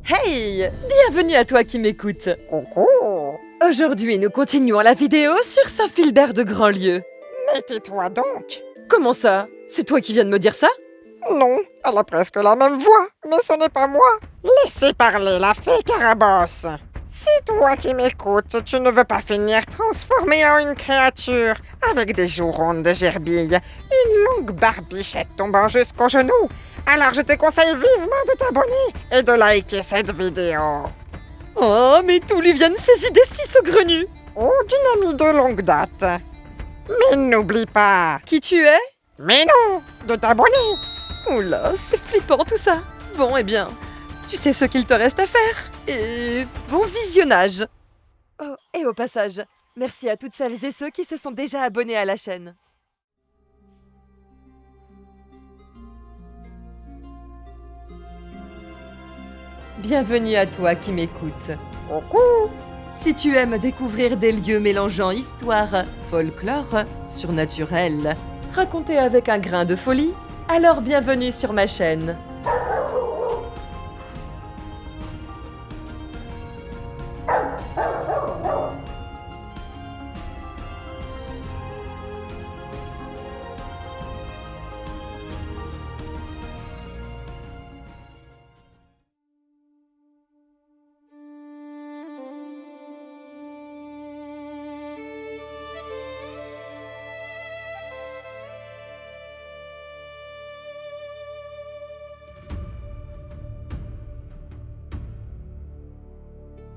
Hey! Bienvenue à toi qui m'écoute. Coucou. Aujourd'hui, nous continuons la vidéo sur Saint-Philbert de Grandlieu. Mais tais-toi donc. Comment ça? C'est toi qui viens de me dire ça? Non, elle a presque la même voix, mais ce n'est pas moi. Laissez parler la fée Carabosse. Si toi qui m'écoutes, tu ne veux pas finir transformé en une créature, avec des joues rondes de gerbille, une longue barbichette tombant jusqu'aux genoux, alors je te conseille vivement de t'abonner et de liker cette vidéo. Oh, mais d'où lui viennent ces idées si saugrenues? Ou d'une amie de longue date. Mais n'oublie pas. Qui tu es? Mais non, de t'abonner. Oula, c'est flippant tout ça. Bon, eh bien, tu sais ce qu'il te reste à faire. Et bon visionnage. Oh, et au passage, merci à toutes celles et ceux qui se sont déjà abonnés à la chaîne. Bienvenue à toi qui m'écoutes. Coucou. Si tu aimes découvrir des lieux mélangeant histoire, folklore, surnaturel, racontés avec un grain de folie, alors bienvenue sur ma chaîne.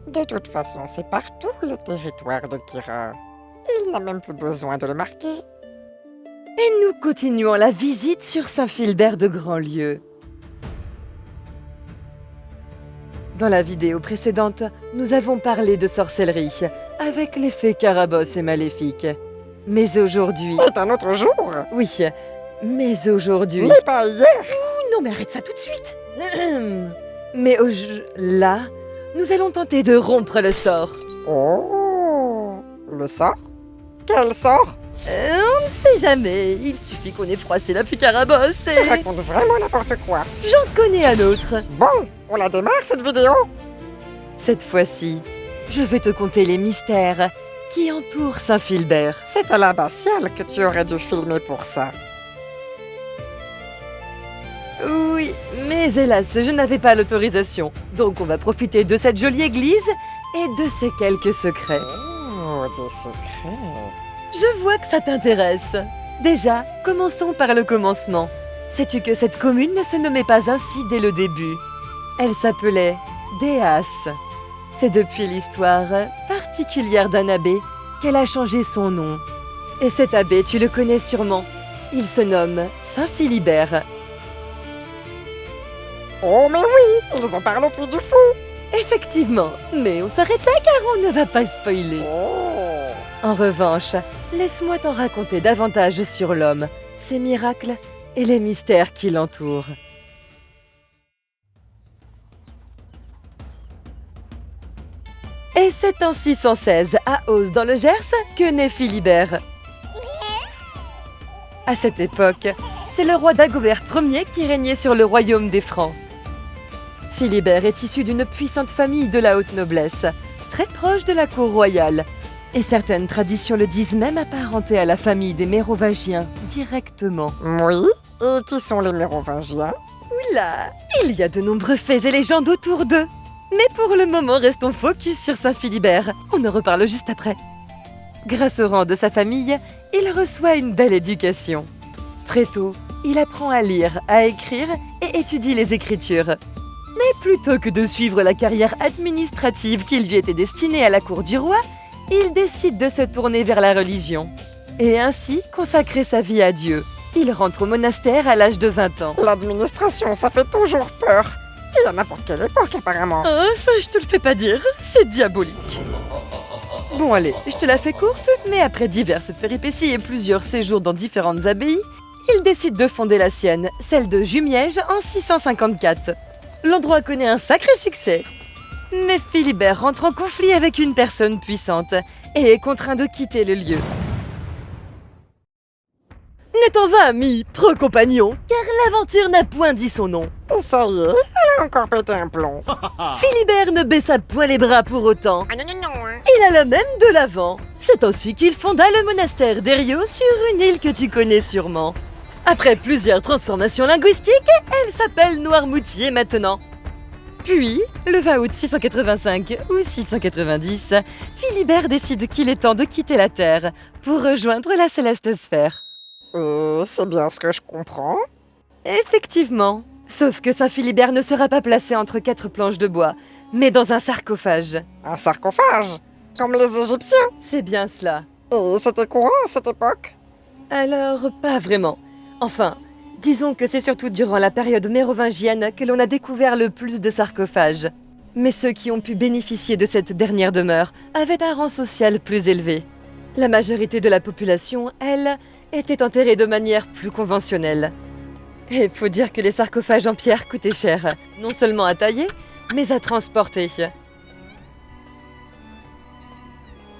De toute façon, c'est partout le territoire de Kira. Il n'a même plus besoin de le marquer. Et nous continuons la visite sur Saint-Philbert de Grandlieu. Dans la vidéo précédente, nous avons parlé de sorcellerie, avec les fées Carabosse et maléfiques. Mais aujourd'hui... C'est un autre jour. Oui, mais aujourd'hui... Mais pas hier. Non mais arrête ça tout de suite. Mais là, nous allons tenter de rompre le sort. Oh, le sort? Quel sort? On ne sait jamais, il suffit qu'on ait froissé la fée Carabosse Tu et... racontes vraiment n'importe quoi. J'en connais un autre. Bon, on la démarre cette vidéo? Cette fois-ci, je vais te conter les mystères qui entourent Saint-Philbert. C'est à l'abbatiale que tu aurais dû filmer pour ça. Oui, mais hélas, je n'avais pas l'autorisation. Donc on va profiter de cette jolie église et de ses quelques secrets. Oh, des secrets. Je vois que ça t'intéresse. Déjà, commençons par le commencement. Sais-tu que cette commune ne se nommait pas ainsi dès le début? Elle s'appelait Déas. C'est depuis l'histoire particulière d'un abbé qu'elle a changé son nom. Et cet abbé, tu le connais sûrement. Il se nomme Saint Philibert. Oh, mais oui, ils en parlent au Puy du Fou. Effectivement, mais on s'arrête là car on ne va pas spoiler. Oh. En revanche, laisse-moi t'en raconter davantage sur l'homme, ses miracles et les mystères qui l'entourent. Et c'est en 616, à Auze dans le Gers, que naît Philibert. À cette époque, c'est le roi Dagobert Ier qui régnait sur le royaume des Francs. Philibert est issu d'une puissante famille de la haute noblesse, très proche de la cour royale. Et certaines traditions le disent même apparenté à la famille des Mérovingiens, directement. Oui, et qui sont les Mérovingiens? Oula, il y a de nombreux faits et légendes autour d'eux. Mais pour le moment, restons focus sur Saint-Philibert. On en reparle juste après. Grâce au rang de sa famille, il reçoit une belle éducation. Très tôt, il apprend à lire, à écrire et étudie les écritures. Mais plutôt que de suivre la carrière administrative qui lui était destinée à la cour du roi, il décide de se tourner vers la religion. Et ainsi consacrer sa vie à Dieu. Il rentre au monastère à l'âge de 20 ans. L'administration, ça fait toujours peur. Et à n'importe quelle époque, apparemment. Oh, ça, je te le fais pas dire, c'est diabolique. Bon, allez, je te la fais courte, mais après diverses péripéties et plusieurs séjours dans différentes abbayes, il décide de fonder la sienne, celle de Jumièges, en 654. L'endroit connaît un sacré succès. Mais Philibert rentre en conflit avec une personne puissante et est contraint de quitter le lieu. n'est en vain, mi pro-compagnon, car l'aventure n'a point dit son nom. Ça y est, elle a encore pété un plomb. Philibert ne baissa point les bras pour autant. Ah non, non, non, hein. Il alla même de l'avant. C'est ainsi qu'il fonda le monastère d'Erio sur une île que tu connais sûrement. Après plusieurs transformations linguistiques, elle s'appelle Noirmoutier maintenant. Puis, le 20 août 685 ou 690, Philibert décide qu'il est temps de quitter la Terre pour rejoindre la céleste sphère. C'est bien ce que je comprends. Effectivement. Sauf que Saint Philibert ne sera pas placé entre 4 planches de bois, mais dans un sarcophage. Un sarcophage, comme les Égyptiens. C'est bien cela. Et c'était courant à cette époque? Alors, pas vraiment. Enfin, disons que c'est surtout durant la période mérovingienne que l'on a découvert le plus de sarcophages. Mais ceux qui ont pu bénéficier de cette dernière demeure avaient un rang social plus élevé. La majorité de la population, elle, était enterrée de manière plus conventionnelle. Et faut dire que les sarcophages en pierre coûtaient cher, non seulement à tailler, mais à transporter.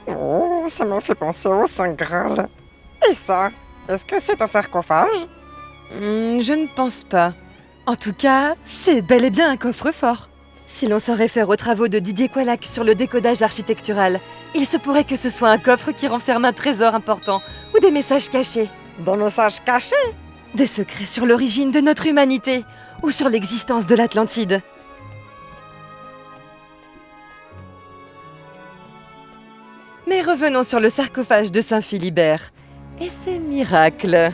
Oh, ça me fait penser au Saint Graal. Et ça, est-ce que c'est un sarcophage? Je ne pense pas. En tout cas, c'est bel et bien un coffre-fort. Si l'on se réfère aux travaux de Didier Qualac sur le décodage architectural, il se pourrait que ce soit un coffre qui renferme un trésor important ou des messages cachés. Des messages cachés? Des secrets sur l'origine de notre humanité ou sur l'existence de l'Atlantide. Mais revenons sur le sarcophage de Saint Philibert et ses miracles.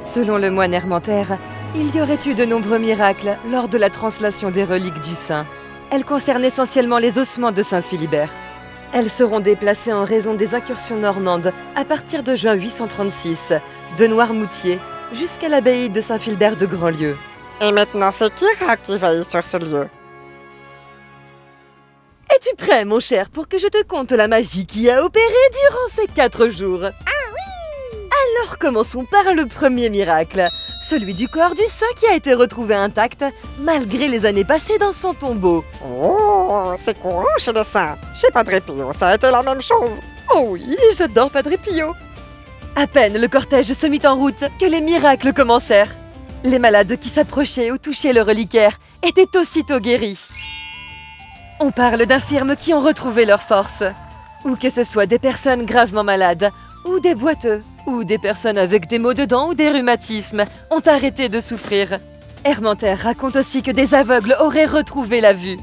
Selon le moine Hermantère, il y aurait eu de nombreux miracles lors de la translation des reliques du saint. Elles concernent essentiellement les ossements de Saint Philibert. Elles seront déplacées en raison des incursions normandes à partir de juin 836, de Noirmoutier jusqu'à l'abbaye de Saint-Philbert de Grandlieu. Et maintenant, c'est Kira qui veille sur ce lieu. Es-tu prêt, mon cher, pour que je te conte la magie qui a opéré durant ces 4 jours? Ah oui! Alors commençons par le premier miracle, celui du corps du saint qui a été retrouvé intact malgré les années passées dans son tombeau. Oh, c'est courant chez les saints. Chez Padre Pio, ça a été la même chose. Oh oui, j'adore Padre Pio. À peine le cortège se mit en route que les miracles commencèrent. Les malades qui s'approchaient ou touchaient le reliquaire étaient aussitôt guéris. On parle d'infirmes qui ont retrouvé leur force. Ou que ce soit des personnes gravement malades, ou des boiteux, ou des personnes avec des maux de dents ou des rhumatismes ont arrêté de souffrir. Hermantère raconte aussi que des aveugles auraient retrouvé la vue.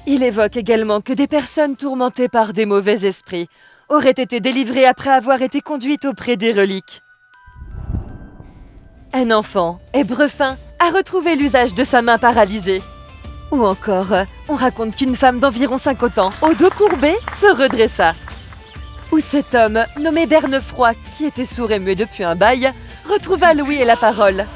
Il évoque également que des personnes tourmentées par des mauvais esprits auraient été délivrées après avoir été conduites auprès des reliques. Un enfant, Ébrefin, a retrouvé l'usage de sa main paralysée. Ou encore, on raconte qu'une femme d'environ 50 ans, au dos courbé, se redressa. Ou cet homme, nommé Bernefroy, qui était sourd et muet depuis un bail, retrouva l'ouïe et la parole.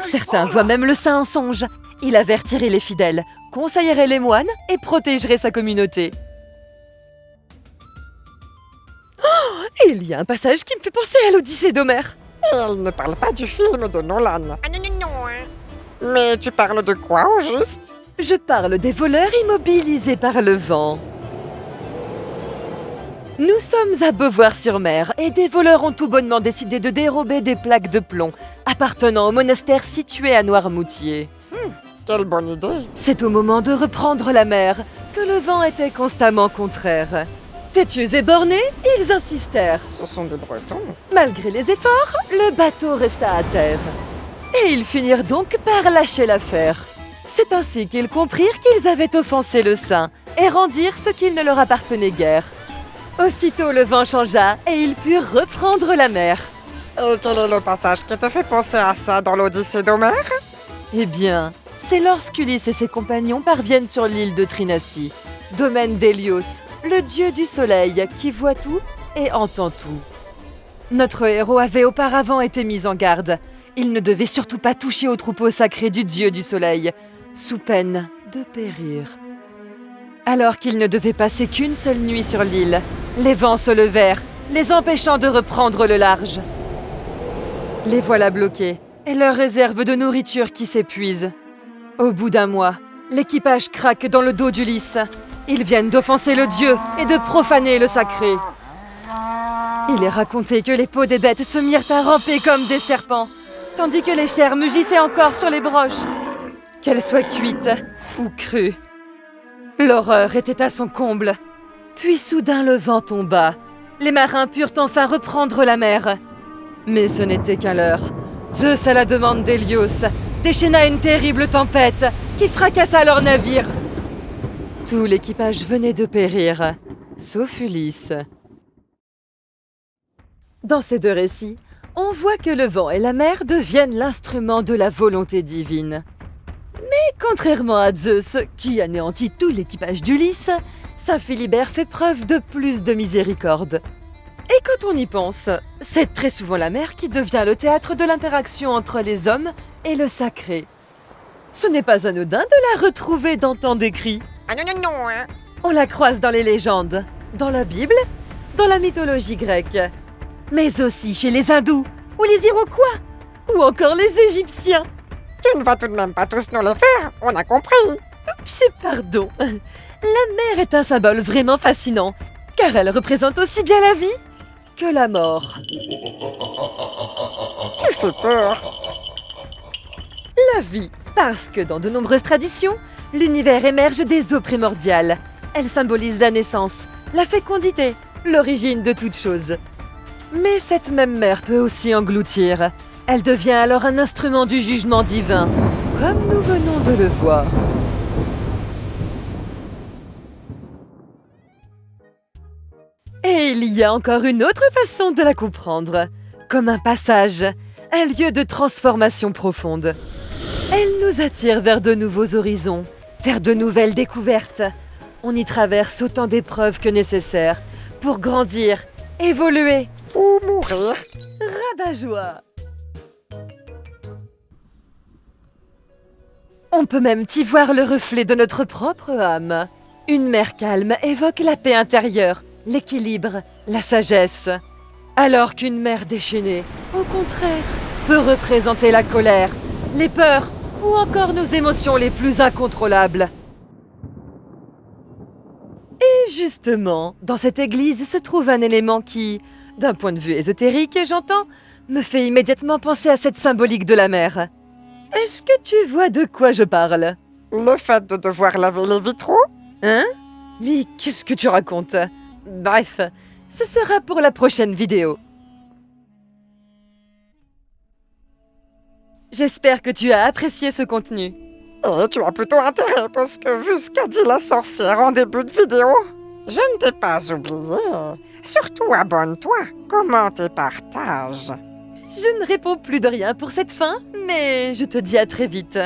Certains voient même le saint en songe. Il avertirait les fidèles, conseillerait les moines et protégerait sa communauté. Oh, il y a un passage qui me fait penser à l'Odyssée d'Homère. Et elle ne parle pas du film de Nolan. Ah non, non, non, hein. Mais tu parles de quoi, au juste? Je parle des voleurs immobilisés par le vent. Nous sommes à Beauvoir-sur-Mer et des voleurs ont tout bonnement décidé de dérober des plaques de plomb appartenant au monastère situé à Noirmoutier. Quelle bonne idée. C'est au moment de reprendre la mer que le vent était constamment contraire. Têtus et bornés, ils insistèrent. Ce sont des Bretons. Malgré les efforts, le bateau resta à terre. Et ils finirent donc par lâcher l'affaire. C'est ainsi qu'ils comprirent qu'ils avaient offensé le saint et rendirent ce qu'il ne leur appartenait guère. Aussitôt le vent changea et ils purent reprendre la mer. Et quel est le passage qui te fait penser à ça dans l'Odyssée d'Homère? Eh bien, c'est lorsqu'Ulysse et ses compagnons parviennent sur l'île de Trinassie, domaine d'Hélios, le dieu du soleil qui voit tout et entend tout. Notre héros avait auparavant été mis en garde. Il ne devait surtout pas toucher au troupeau sacré du dieu du soleil, sous peine de périr. Alors qu'il ne devait passer qu'une seule nuit sur l'île, les vents se levèrent, les empêchant de reprendre le large. Les voilà bloqués, et leur réserve de nourriture qui s'épuise. Au bout d'un mois, l'équipage craque dans le dos d'Ulysse. Ils viennent d'offenser le dieu et de profaner le sacré. Il est raconté que les peaux des bêtes se mirent à ramper comme des serpents, tandis que les chairs mugissaient encore sur les broches, qu'elles soient cuites ou crues. L'horreur était à son comble. Puis soudain le vent tomba. Les marins purent enfin reprendre la mer. Mais ce n'était qu'un leurre. Zeus, à la demande d'Hélios, déchaîna une terrible tempête qui fracassa leur navire. Tout l'équipage venait de périr, sauf Ulysse. Dans ces deux récits, on voit que le vent et la mer deviennent l'instrument de la volonté divine. Mais contrairement à Zeus, qui anéantit tout l'équipage d'Ulysse, Saint Philibert fait preuve de plus de miséricorde. Et quand on y pense, c'est très souvent la mer qui devient le théâtre de l'interaction entre les hommes et le sacré. Ce n'est pas anodin de la retrouver dans tant d'écrits. Ah non, non, non, hein. On la croise dans les légendes, dans la Bible, dans la mythologie grecque, mais aussi chez les hindous, ou les Iroquois, ou encore les Égyptiens. Tu ne vas tout de même pas tous nous les faire, on a compris. Oups, pardon. La mer est un symbole vraiment fascinant, car elle représente aussi bien la vie que la mort. Tu fais peur. La vie, parce que dans de nombreuses traditions, l'univers émerge des eaux primordiales. Elle symbolise la naissance, la fécondité, l'origine de toute chose. Mais cette même mer peut aussi engloutir. Elle devient alors un instrument du jugement divin, comme nous venons de le voir. Et il y a encore une autre façon de la comprendre, comme un passage, un lieu de transformation profonde. Elle nous attire vers de nouveaux horizons, vers de nouvelles découvertes. On y traverse autant d'épreuves que nécessaire pour grandir, évoluer Ou mourir. Rabat-joie. On peut même y voir le reflet de notre propre âme. Une mer calme évoque la paix intérieure, l'équilibre, la sagesse. Alors qu'une mer déchaînée, au contraire, peut représenter la colère, les peurs ou encore nos émotions les plus incontrôlables. Et justement, dans cette église se trouve un élément qui, d'un point de vue ésotérique, j'entends, me fait immédiatement penser à cette symbolique de la mer. Est-ce que tu vois de quoi je parle? Le fait de devoir laver les vitraux? Hein? Mais qu'est-ce que tu racontes? Bref, ce sera pour la prochaine vidéo. J'espère que tu as apprécié ce contenu. Et tu as plutôt intérêt parce que vu ce qu'a dit la sorcière en début de vidéo, je ne t'ai pas oublié. Surtout abonne-toi, commente et partage. Je ne réponds plus de rien pour cette fin, mais je te dis à très vite.